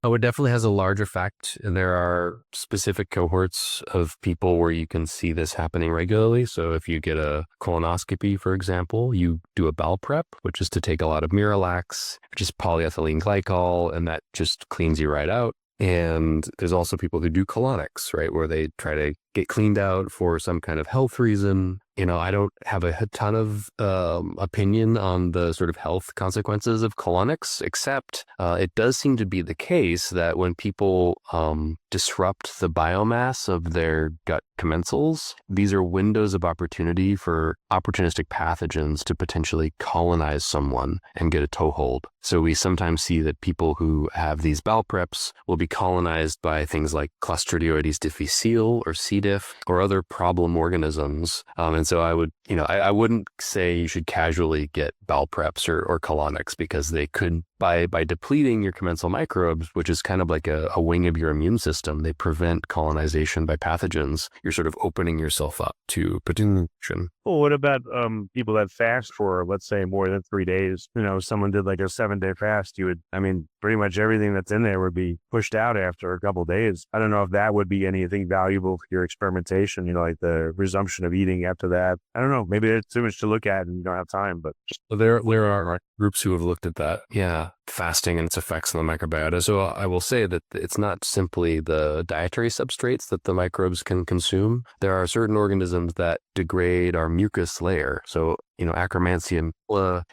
Oh, it definitely has a large effect. And there are specific cohorts of people where you can see this happening regularly. So if you get a colonoscopy, for example, you do a bowel prep, which is to take a lot of Miralax, which is polyethylene glycol, and that just cleans you right out. And there's also people who do colonics, right, where they try to get cleaned out for some kind of health reason. I don't have a ton of opinion on the sort of health consequences of colonics, except it does seem to be the case that when people disrupt the biomass of their gut commensals, these are windows of opportunity for opportunistic pathogens to potentially colonize someone and get a toehold. So we sometimes see that people who have these bowel preps will be colonized by things like Clostridioides difficile or C. diff or other problem organisms. And so I would, I wouldn't say you should casually get bowel preps or colonics, because they could, by depleting your commensal microbes, which is kind of like a wing of your immune system, they prevent colonization by pathogens. You're sort of opening yourself up to potential. Well, what about people that fast for, let's say, more than 3 days? Someone did like a 7-day fast, pretty much everything that's in there would be pushed out after a couple of days. I don't know if that would be anything valuable for your experimentation, like the resumption of eating after that. I don't know. Maybe there's too much to look at and you don't have time, but Well, there are groups who have looked at that. Yeah, fasting and its effects on the microbiota. So I will say that it's not simply the dietary substrates that the microbes can consume. There are certain organisms that degrade our mucus layer. So, Akkermansia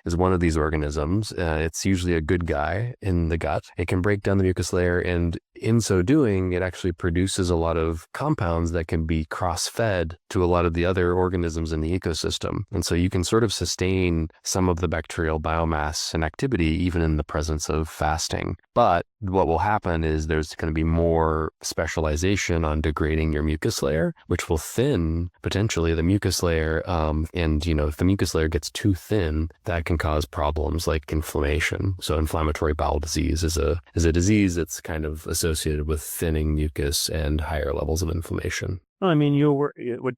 is one of these organisms. It's usually a good guy in the gut. It can break down the mucus layer, and in so doing, it actually produces a lot of compounds that can be cross-fed to a lot of the other organisms in the ecosystem. And so you can sort of sustain some of the bacterial biomass and activity even in the presence of fasting. But what will happen is there's going to be more specialization on degrading your mucus layer, which will thin potentially the mucus layer. If the mucus layer gets too thin, that can cause problems like inflammation. So inflammatory bowel disease is a disease that's kind of associated with thinning mucus and higher levels of inflammation. well,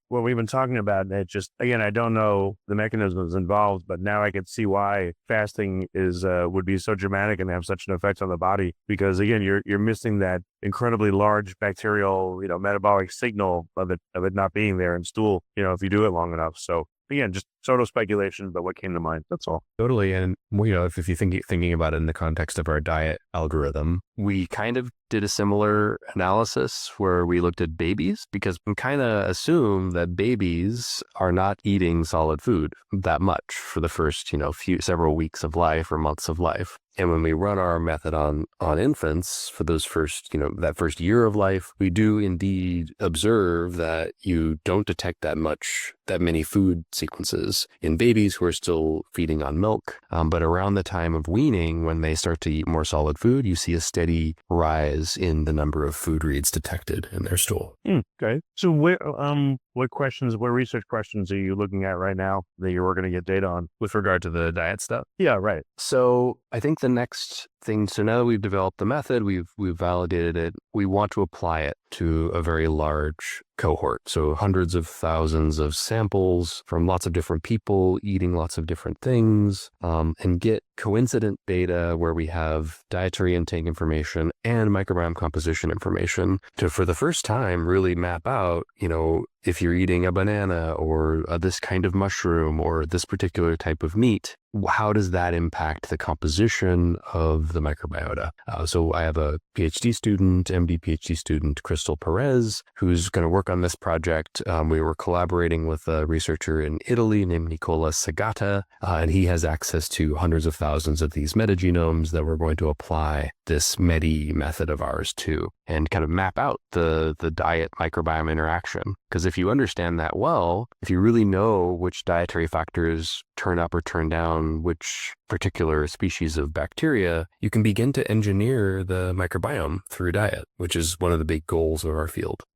what we've been talking about. It just, again, I don't know the mechanisms involved, but now I can see why fasting would be so dramatic and have such an effect on the body. Because again, you're missing that incredibly large bacterial, metabolic signal of it not being there in stool, if you do it long enough. So again, just sort of speculation, but what came to mind, that's all. Totally. And, if you thinking about it in the context of our diet algorithm, we kind of did a similar analysis where we looked at babies, because we kind of assume that babies are not eating solid food that much for the first, several weeks of life or months of life. And when we run our method on infants for those first, that first year of life, we do indeed observe that you don't detect that many food sequences in babies who are still feeding on milk. But around the time of weaning, when they start to eat more solid food, you see a steady rise in the number of food reads detected in their stool. Okay. So what research questions are you looking at right now that you're going to get data on? With regard to the diet stuff? Yeah, right. So I think the next thing, so now that we've developed the method, we've validated it, we want to apply it to a very large cohort. So hundreds of thousands of samples from lots of different people eating lots of different things, and get coincident data where we have dietary intake information and microbiome composition information to, for the first time, really map out, if you're eating a banana or this kind of mushroom or this particular type of meat, how does that impact the composition of the microbiota? So I have a MD PhD student, Crystal Perez, who's going to work on this project. We were collaborating with a researcher in Italy named Nicola Sagata, and he has access to hundreds of thousands of these metagenomes that we're going to apply this MEDI method of ours to, and kind of map out the diet microbiome interaction. Because if you understand that well, if you really know which dietary factors turn up or turn down which particular species of bacteria, you can begin to engineer the microbiome through diet, which is one of the big goals of our field.